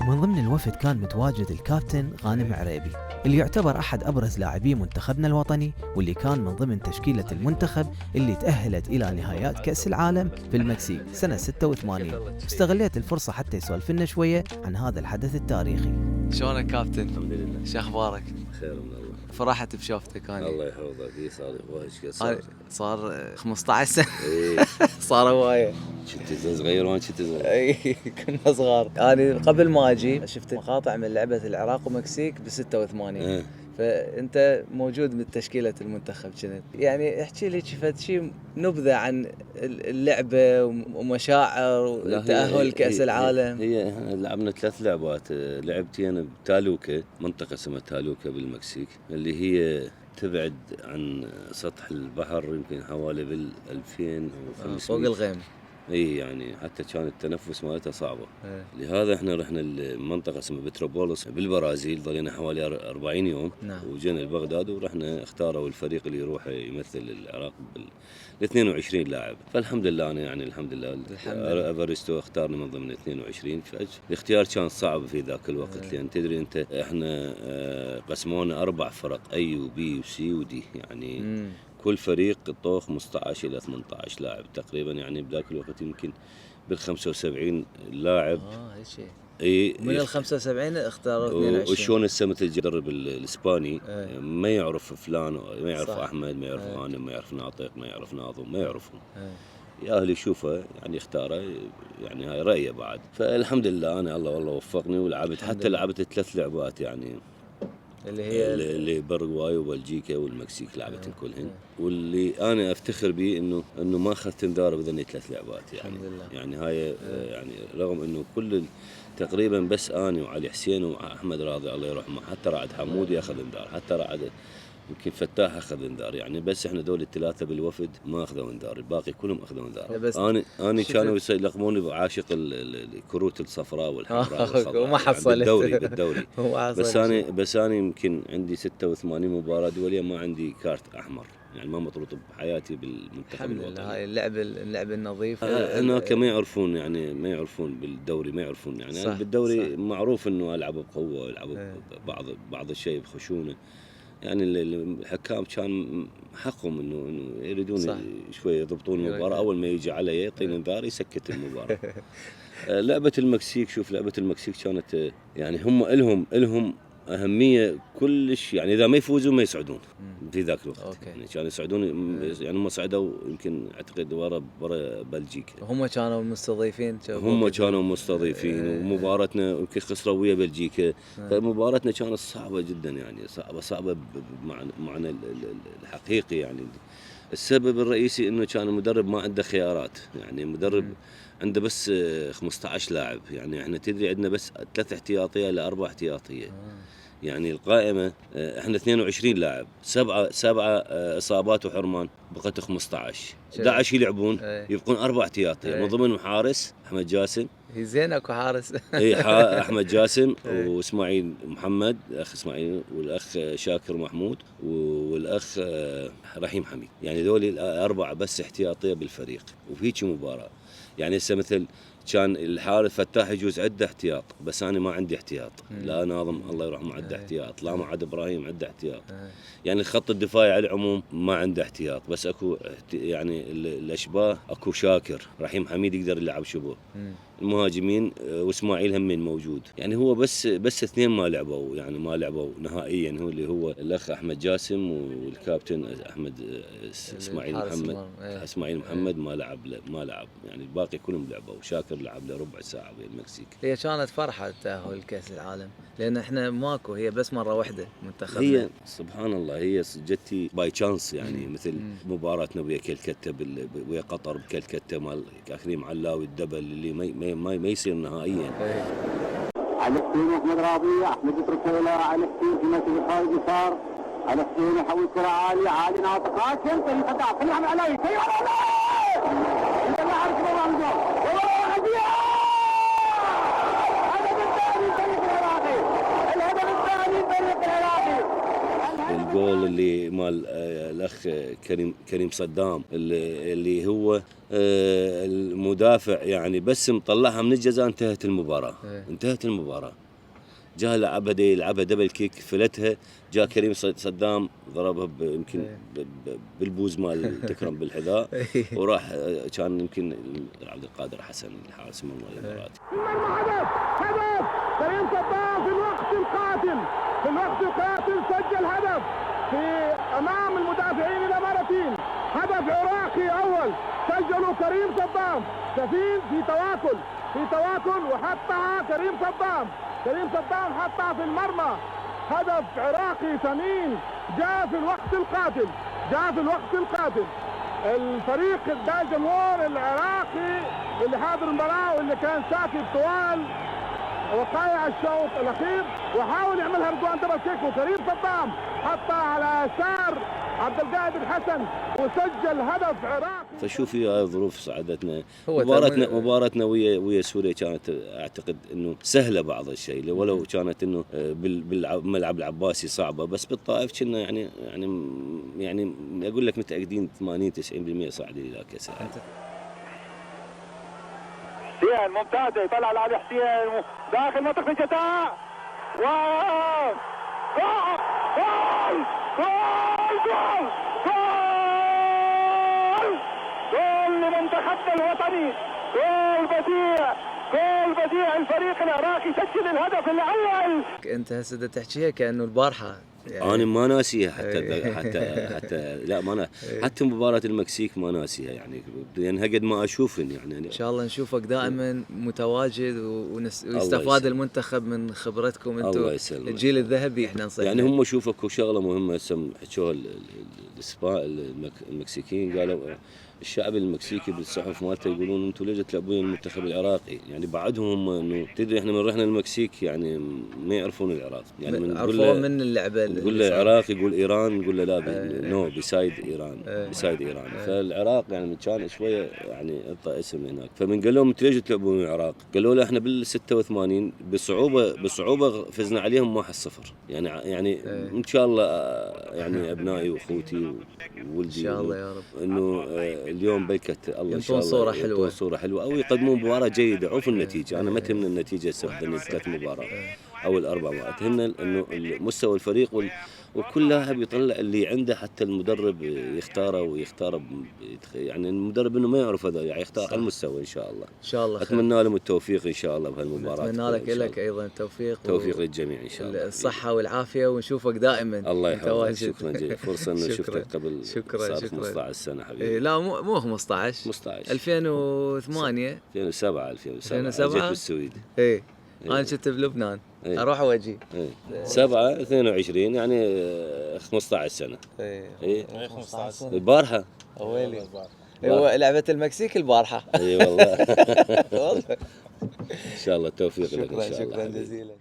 ومن ضمن الوفد كان متواجد الكابتن غانم عريبي اللي يعتبر أحد أبرز لاعبي منتخبنا الوطني، واللي كان من ضمن تشكيلة المنتخب اللي تأهلت إلى نهائيات كأس العالم في المكسيك سنة 86. استغليت الفرصة حتى يسولف لنا شوية عن هذا الحدث التاريخي. شلونك كابتن؟ الحمد لله. شو اخبارك؟ خير من الله. فرحت بشوفتك انا. الله يحفظك. اي صار صار 15 سنة. اي صار هواية. كنت صغير وانا كنت صغير. اي كنا صغار. انا قبل ما اجي شفت مقاطع من لعبة العراق ومكسيك ب 86. فانت موجود من تشكيلة المنتخب كنت. يعني احكي لي كيف شيء نبذة عن اللعبة ومشاعر وتأهل كأس العالم. هي لعبنا 3 لعبات. لعبتين بتالوكا، منطقة اسمها تالوكا بالمكسيك، اللي هي تبعد عن سطح البحر يمكن حوالي بال 2500 فوق الغيم. اي يعني حتى كان التنفس مالتها صعبة. لهذا احنا رحنا المنطقة اسمها بتروبولوس بالبرازيل، ضلينا حوالي 40 يوم. نعم. وجينا لبغداد ورحنا اختاروا الفريق اللي يروح يمثل العراق بال 22 لاعب. فالحمد لله انا يعني الحمد لله افرستو اختارني من ضمن 22. الاختيار كان صعب في ذاك الوقت، لان تدري انت احنا قسمونا 4 فرق، اي وبي وسي ودي، يعني كل فريق طوخ 15 إلى 18 لاعب تقريبا. يعني بذاك الوقت يمكن بال 75 لاعب. هيك شيء. اي من ال 75 اختاروا 22. وشون السنة المدرب الاسباني ما يعرف فلان، ما يعرف صح. احمد، ما يعرف غانم، ما يعرف ناطق، ما يعرف ناظم، ما يعرفهم. يا اهل يشوفه يعني اختاره، يعني هاي رأيه بعد. فالحمد لله انا الله والله وفقني ولعبت، حتى لعبت 3 لعبات يعني اللي هي اللي برغواي وبلجيكا والمكسيك لعبتهم كلهن. واللي انا افتخر به انه ما اخذت انذار بذني 3 لعبات يعني. الحمد لله. يعني هاي يعني رغم انه كل تقريبا بس انا وعلي حسين واحمد راضي الله يرحمه، حتى رعد حمودي اخذ انذار، حتى رعد يمكن فتاح اخذ انذار، يعني بس احنا دول ال3 بالوفد ما اخذوا انذار، الباقي كلهم اخذوا انذار. انا كانوا يلقموني بعاشق الكروت الصفراء والحمراء وما حصلت بالدوري بس انا يمكن عندي 86 مباراة دولية ما عندي كارت احمر، يعني ما مطروط بحياتي بالمنتخب الوطني. الحمد لله. هاي اللعب النظيف. هناك ما يعرفون، يعني ما يعرفون بالدوري، ما يعرفون يعني صح بالدوري صح. معروف انه العب بقوة، العب بعض الشيء بخشونة. يعني الحكام كان حقهم انه يريدون شوي يضبطون المباراة. اول ما يجي علي يعطيني انذار يسكت المباراة. لعبة المكسيك، شوف لعبة المكسيك كانت يعني هم إلهم أهمية كلش، يعني إذا ما يفوزوا ما يصعدون في ذاك الوقت. يعني كانوا يصعدون، يعني هم صعدوا يمكن أعتقد ورا بلجيكا. هم كانوا المستضيفين. ومباراتنا يمكن خسروا ويا بلجيكا. فمباراتنا كانت صعبة جدا، يعني صعبة بمعنى الحقيقي. يعني السبب الرئيسي إنه كان المدرب ما عنده خيارات، يعني المدرب عنده بس 15 لاعب. يعني احنا تدري عندنا بس 3 احتياطية ل 4 احتياطية. يعني القائمة احنا 22 لاعب، 7 اصابات وحرمان، بقت 15. 11 يلعبون، يبقون 4 احتياطية، من ضمنهم حارس احمد جاسم. هي زين اكو حارس. اي احمد جاسم واسماعيل محمد، الاخ اسماعيل، والاخ شاكر محمود، والاخ رحيم حميد. يعني ذول 4 بس احتياطية بالفريق. وفيك مباراة يعني هسه مثل كان الحارس فتاح يجوز عنده احتياط، بس انا ما عندي احتياط. لا ناظم الله يرحمه عنده احتياط، لا معد ابراهيم عنده احتياط. يعني الخط الدفاعي على العموم ما عنده احتياط، بس اكو يعني الاشباه اكو شاكر، رحيم حميد يقدر يلعب شبه. المهاجمين واسماعيل همين موجود. يعني هو بس 2 ما لعبوا، يعني ما لعبوا نهائيا، هو اللي هو الاخ احمد جاسم والكابتن احمد اسماعيل محمد ما لعب. يعني الباقي كلهم لعبوا. شاكر لعب له ربع ساعه بالمكسيك. هي كانت فرحه تاهل كاس العالم، لان احنا ماكو، هي بس مره واحده منتخبنا. هي سبحان الله هي جتي باي تشانس، يعني مثل مباراتنا ويا كلكته ويا قطر بكلكته مال كريم علاوي الدبل اللي ما يصير نهائيا. علي حسين واحمد راضي، احمد يتركه الى علي حسين في مسجد الخارج يسار. علي حسين يحول كره عالي ناطق هاشم في الفتاح خليها علي سير انت ما عرفت والله الجول الجول اللي مال الاخ كريم صدام اللي هو المدافع يعني بس مطلعها من الجزاء انتهت المباراة. جاء يلعبها دبل كيك فلتها، جاء كريم صدام ضربها يمكن بالبوز مال تكرم بالحذاء وراح كان يمكن عبد القادر حسن الحارس من الامارات. هدف كريم صدام في الوقت القاتل سجل هدف في امام المدافعين الاماراتيين، هدف عراقي اول سجله كريم صدام. سفين في تواكل وحطها كريم صدام حطها في المرمى. هدف عراقي ثمين جاء في الوقت القاتل. الفريق ده الجمهور العراقي اللي حاضر المباراة واللي كان ساكت طوال وقايع الشوط الاخير وحاول يعملها رضوان دبل كيك، وكريم صدام حطها على يسار عبد القادر الحسن وسجل هدف عراقي. فشوفي هاي الظروف صعدتنا. مباراتنا ويا سوريا كانت اعتقد انه سهله بعض الشيء، ولو كانت انه بالملعب العباسي صعبه، بس بالطائف كنا يعني اقول لك متاكدين 80-90% صاعدين الى كاس العالم. حسين ممتازه، يطلع على علي حسين داخل منطقه الجزاء جول لمنتخبنا الوطني، جول بديع الفريق العراقي سجل الهدف الاول. انت هسه تحكيها كانه البارحه يعني انا ما ناسيها حتى لا ما أنا حتى مباراة المكسيك ما ناسيها يعني، لأنها قد ما أشوفن يعني إن شاء الله نشوفك دائما متواجد ويستفاد المنتخب من خبرتكم أنتم الجيل الذهبي. إحنا نصيح يعني هم شوفوا شغلة مهمة حكوها المكسيكيين، قالوا الشعب المكسيكي بالصحف مالته يقولون انتم ليش تلعبون المنتخب العراقي؟ يعني بعدهم انه تدري احنا من رحنا المكسيك يعني ما يعرفون العراق، يعني من عرفوه من اللعبه، نقول له العراق يقول ايران، نقول له لا نو بيسايد ايران. فالعراق يعني كان شويه يعني اعطى اسم هناك، فمن قال لهم انتم ليش تلعبون العراق؟ قالوا له احنا بال 86 بصعوبه فزنا عليهم 1-0 يعني ان شاء الله يعني ابنائي واخوتي وولدي ان شاء الله يا رب انه اليوم بيكت الله ان شاء الله ينطون صوره حلوه او يقدمون مباراه جيده. عوف النتيجه، انا ما تهمني النتيجه سبب 3 مباراه او الاربع مباريات، تهمنا انه مستوى الفريق وكل لاعب يطلع اللي عنده، حتى المدرب يختاره ويختار يعني المدرب انه ما يعرف هذا يعني يختار على المستوى. ان شاء الله اتمنى لهم التوفيق ان شاء الله بهالمباراه. اتمنى لك ايضا التوفيق للجميع ان شاء الله، الصحه والعافيه ونشوفك دائما. الله يحفظك، شكرا جزيلا، فرصه انه شفتك قبل شكرا 15 سنه حبيبي. لا مو 15 2008 2007 جيت بالسويد. انا كنت بلبنان اروح واجي 7/22 يعني 15 سنه. 15 سنه البارحه ويلي هو لعبه المكسيك البارحه. اي والله. ان شاء الله التوفيق لك ان شاء الله. شكرا جزيلا.